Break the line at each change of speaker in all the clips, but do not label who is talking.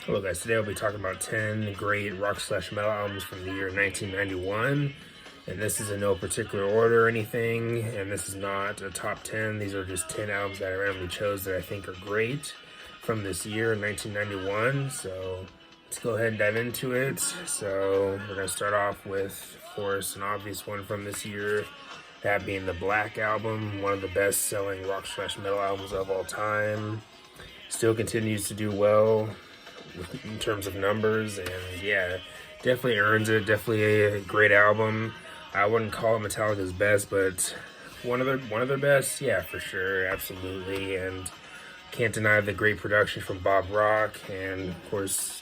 Hello guys, today I'll be talking about 10 great rock/metal albums from the year 1991. And this is in no particular order or anything, and this is not a top 10. These are just 10 albums that I randomly chose that I think are great from this year, 1991. So let's go ahead and dive into it. So we're going to start off with, of course, an obvious one from this year, that being the Black Album, one of the best-selling rock/metal albums of all time. Still continues to do well in terms of numbers, and yeah, definitely earns it. Definitely a great album. I wouldn't call it Metallica's best, but one of their best, yeah, for sure, absolutely. And can't deny the great production from Bob Rock, and of course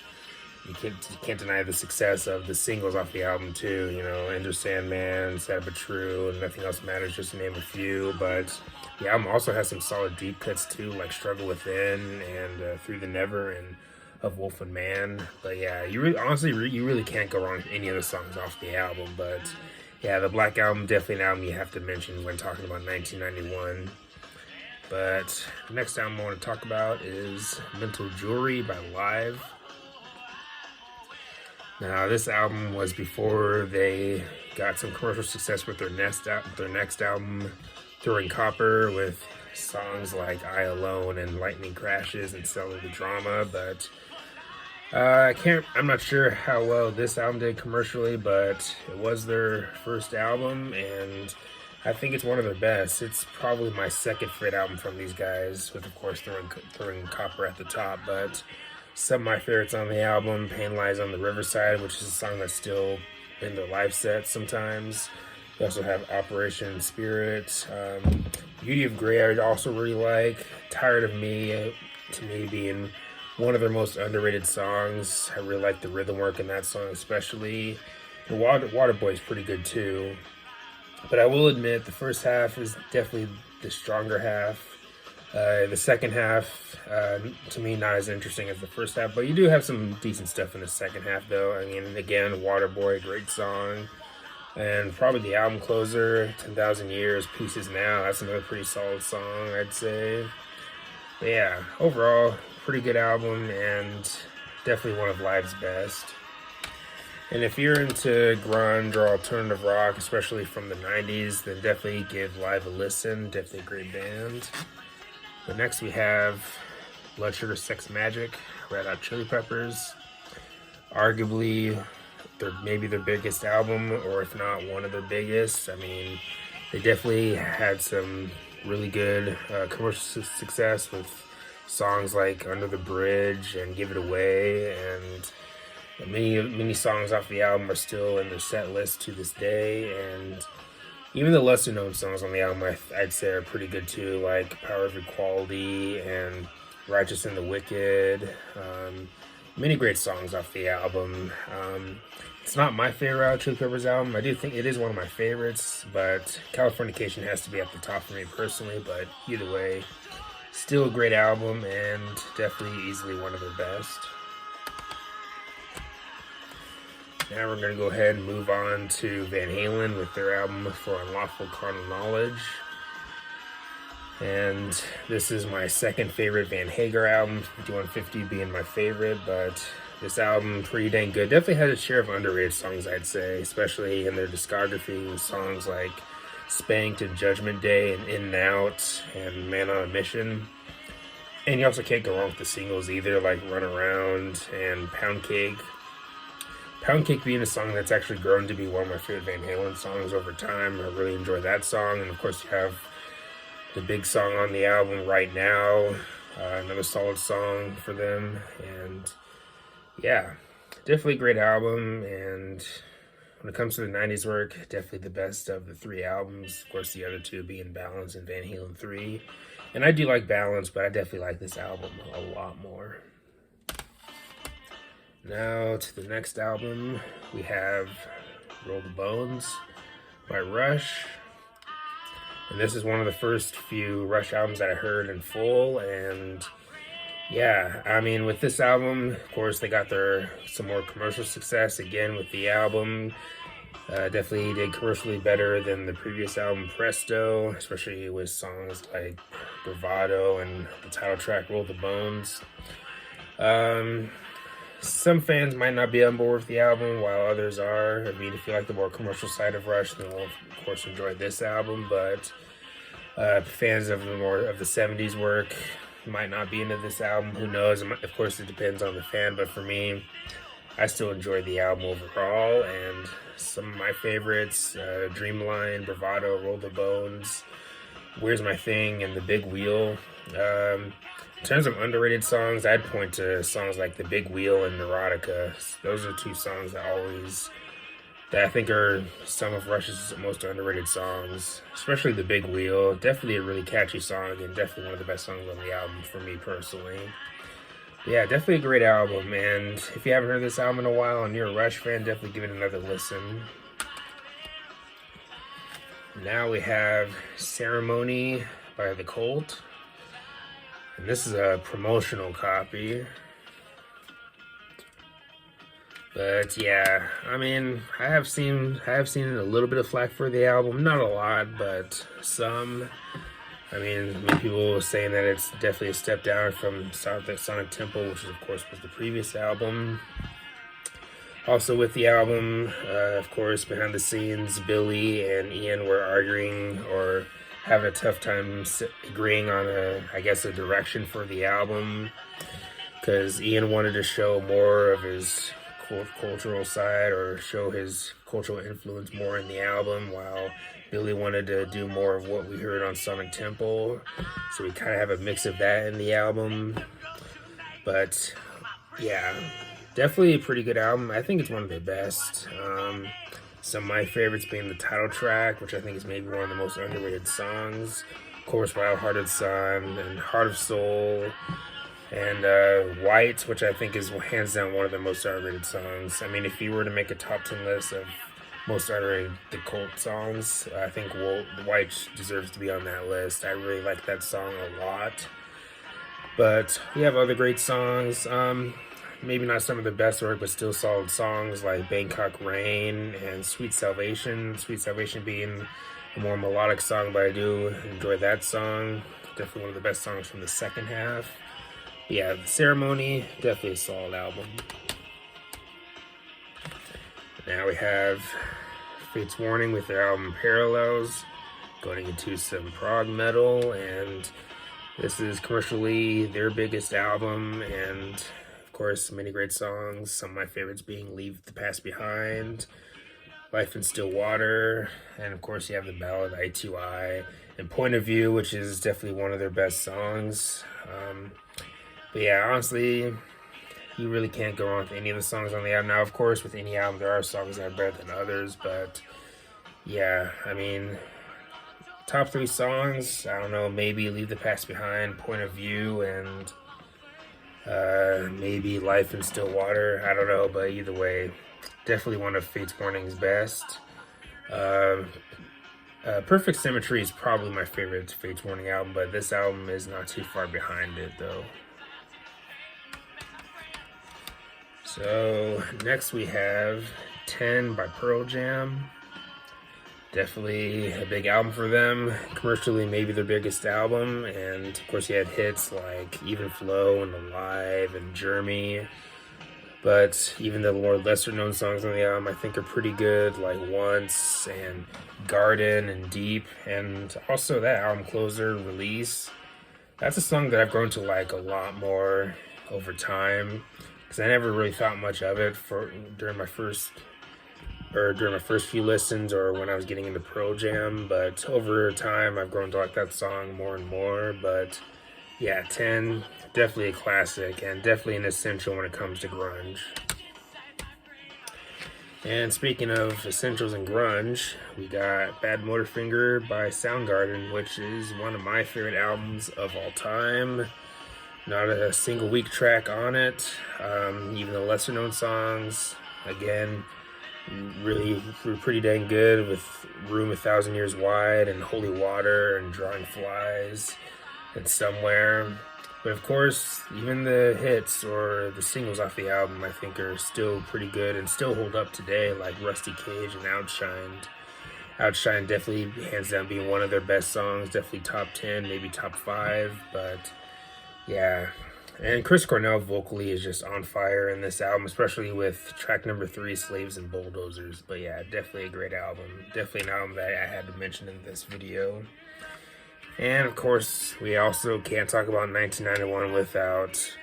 you can't deny the success of the singles off the album too. You know, Enter Sandman, Sad But True, and Nothing Else Matters, just to name a few. But the album also has some solid deep cuts too, like Struggle Within and Through the Never and Of Wolf and Man. But yeah, you really can't go wrong with any of the songs off the album. But yeah, the Black Album, definitely an album you have to mention when talking about 1991. But the next album I want to talk about is Mental Jewelry by Live. Now, this album was before they got some commercial success with their next album, Throwing Copper, with songs like I Alone and Lightning Crashes and Cellar the Drama. But I'm not sure how well this album did commercially, but it was their first album, and I think it's one of their best. It's probably my second favorite album from these guys, with of course Throwing Copper at the top. But some of my favorites on the album, Pain Lies on the Riverside, which is a song that's still in their live sets sometimes. We also have Operation Spirit, Beauty of Grey I also really like, Tired of Me, to me being one of their most underrated songs. I really like the rhythm work in that song especially. The Waterboy is pretty good too. But I will admit the first half is definitely the stronger half. The second half, to me, not as interesting as the first half, but you do have some decent stuff in the second half, though. I mean, again, Waterboy, great song. And probably the album closer, 10,000 Years, Pieces Now. That's another pretty solid song, I'd say. But yeah, overall, pretty good album, and definitely one of Live's best. And if you're into grunge or alternative rock, especially from the 90s, then definitely give Live a listen. Definitely a great band. But next we have Blood Sugar Sex Magic, Red Hot Chili Peppers. Arguably, maybe their biggest album, or if not, one of their biggest. I mean, they definitely had some really good commercial success with songs like Under the Bridge and Give It Away, and many songs off the album are still in their set list to this day. And even the lesser known songs on the album, I'd say, are pretty good too, like Power of Equality and Righteous and the Wicked. Many great songs off the album. It's not my favorite Hot Chili Peppers album. I do think it is one of my favorites, but Californication has to be at the top for me personally. But either way, still a great album, and definitely easily one of their best. Now we're going to go ahead and move on to Van Halen with their album For Unlawful Carnal Knowledge. And this is my second favorite Van Hagar album, 5150 being my favorite, but this album, pretty dang good. Definitely has a share of underrated songs, I'd say, especially in their discography, with songs like Spanked and Judgment Day and In and Out and Man on a Mission. And you also can't go wrong with the singles either, like Run Around and Pound Cake. Pound Cake being a song that's actually grown to be one of my favorite Van Halen songs over time. I really enjoy that song. And of course you have the big song on the album, Right Now, another solid song for them. And yeah, definitely a great album. And when it comes to the 90s work, definitely the best of the three albums. Of course, the other two being Balance and Van Halen 3. And I do like Balance, but I definitely like this album a lot more. Now to the next album, we have Roll the Bones by Rush. And this is one of the first few Rush albums that I heard in full. And yeah, I mean, with this album, of course, they got some more commercial success again with the album. Definitely did commercially better than the previous album, Presto, especially with songs like Bravado and the title track, Roll the Bones. some fans might not be on board with the album, while others are. I mean, if you like the more commercial side of Rush, then you'll of course enjoy this album. But fans of the '70s work might not be into this album. Who knows? Of course, it depends on the fan. But for me, I still enjoy the album overall. And some of my favorites: Dreamline, Bravado, Roll the Bones, Where's My Thing, and The Big Wheel. In terms of underrated songs, I'd point to songs like The Big Wheel and Neurotica. Those are two songs that I think are some of Rush's most underrated songs, especially The Big Wheel. Definitely a really catchy song and definitely one of the best songs on the album for me personally. But yeah, definitely a great album, and if you haven't heard this album in a while and you're a Rush fan, definitely give it another listen. Now we have Ceremony by the Colt. And this is a promotional copy. But yeah, I mean, I have seen a little bit of flack for the album. Not a lot, but some. I mean people saying that it's definitely a step down from Sonic Temple, which of course was the previous album. Also with the album, of course, behind the scenes, Billy and Ian were arguing or having a tough time agreeing on a direction for the album, because Ian wanted to show more of his cultural side or show his cultural influence more in the album, while Billy wanted to do more of what we heard on Sonic Temple. So we kind of have a mix of that in the album. But yeah, definitely a pretty good album. I think it's one of the best. Some of my favorites being the title track, which I think is maybe one of the most underrated songs. Of course, Wild Hearted Son and Heart of Soul, and White, which I think is hands down one of the most underrated songs. I mean, if you were to make a top 10 list of most underrated the Colt songs, I think White deserves to be on that list. I really like that song a lot. But we have other great songs. Maybe not some of the best work, but still solid songs like Bangkok Rain and Sweet Salvation. Sweet Salvation being a more melodic song, but I do enjoy that song. Definitely one of the best songs from the second half. But yeah, The Ceremony, definitely a solid album. Now we have Fate's Warning with their album Parallels, going into some prog metal, and this is commercially their biggest album, and of course, many great songs. Some of my favorites being Leave the Past Behind, Life in Still Water, and of course you have the ballad I2I, and Point of View, which is definitely one of their best songs. But yeah, honestly, you really can't go wrong with any of the songs on the album. Now, of course, with any album, there are songs that are better than others, but yeah, I mean, top 3 songs, I don't know, maybe Leave the Past Behind, Point of View, and maybe Life in Still Water. I don't know, but either way, definitely one of Fate's Warning's best. Perfect Symmetry is probably my favorite Fate's Warning album, but this album is not too far behind it, though. So next we have 10 by Pearl Jam. Definitely a big album for them. Commercially, maybe their biggest album. And of course, you had hits like Even Flow and Alive and Jeremy. But even the more lesser known songs on the album I think are pretty good, like Once and Garden and Deep. And also that album closer, Release. That's a song that I've grown to like a lot more over time, because I never really thought much of it during my first few listens or when I was getting into Pearl Jam, but over time I've grown to like that song more and more. But yeah, 10, definitely a classic and definitely an essential when it comes to grunge. And speaking of essentials and grunge, we got Bad Motorfinger by Soundgarden, which is one of my favorite albums of all time. Not a single weak track on it. Even the lesser known songs, again, really were pretty dang good, with Room 1,000 Years Wide and Holy Water and Drawing Flies and Somewhere. But of course, even the hits or the singles off the album I think are still pretty good and still hold up today, like Rusty Cage and Outshined. Outshine definitely hands down being one of their best songs, definitely top 10, maybe top 5, but yeah, And Chris Cornell vocally is just on fire in this album, especially with track number 3, Slaves and Bulldozers. But yeah, definitely a great album. Definitely an album that I had to mention in this video. And of course, we also can't talk about 1991 without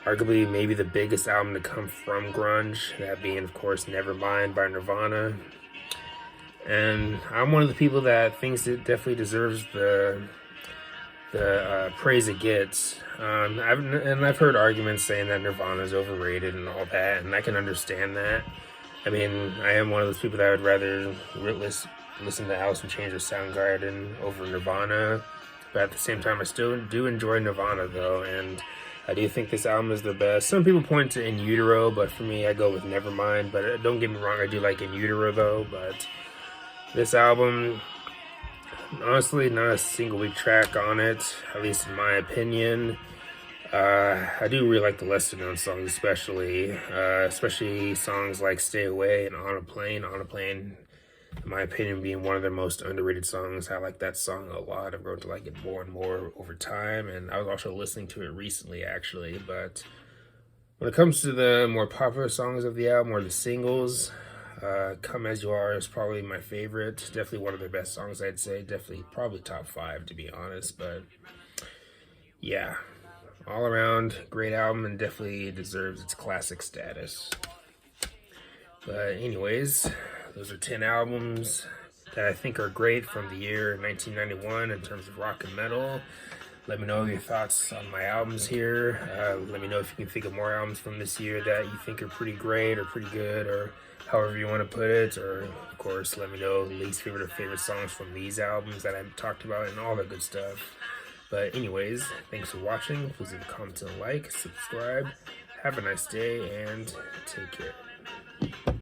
arguably maybe the biggest album to come from grunge, that being, of course, Nevermind by Nirvana. And I'm one of the people that thinks it definitely deserves the praise it gets. I've heard arguments saying that Nirvana is overrated and all that, and I can understand that. I mean, I am one of those people that would rather listen to Alice in Chains or Soundgarden over Nirvana, but at the same time, I still do enjoy Nirvana though, and I do think this album is the best. Some people point to In Utero, but for me, I go with Nevermind. But don't get me wrong, I do like In Utero though. But this album, honestly, not a single weak track on it, at least in my opinion. I do really like the lesser known songs, especially songs like Stay Away and On a Plane. On a Plane, in my opinion, being one of their most underrated songs. I like that song a lot. I've grown to like it more and more over time, and I was also listening to it recently, actually. But when it comes to the more popular songs of the album or the singles, Come As You Are is probably my favorite. Definitely one of their best songs, I'd say. Definitely probably top 5, to be honest. But yeah, all around great album, and definitely deserves its classic status. But anyways, those are 10 albums that I think are great from the year 1991 in terms of rock and metal. Let me know your thoughts on my albums here. Let me know if you can think of more albums from this year that you think are pretty great or pretty good, or however you want to put it. Or, of course, let me know least favorite or favorite songs from these albums that I've talked about and all that good stuff. But anyways, thanks for watching. Please leave a comment and like, subscribe. Have a nice day, and take care.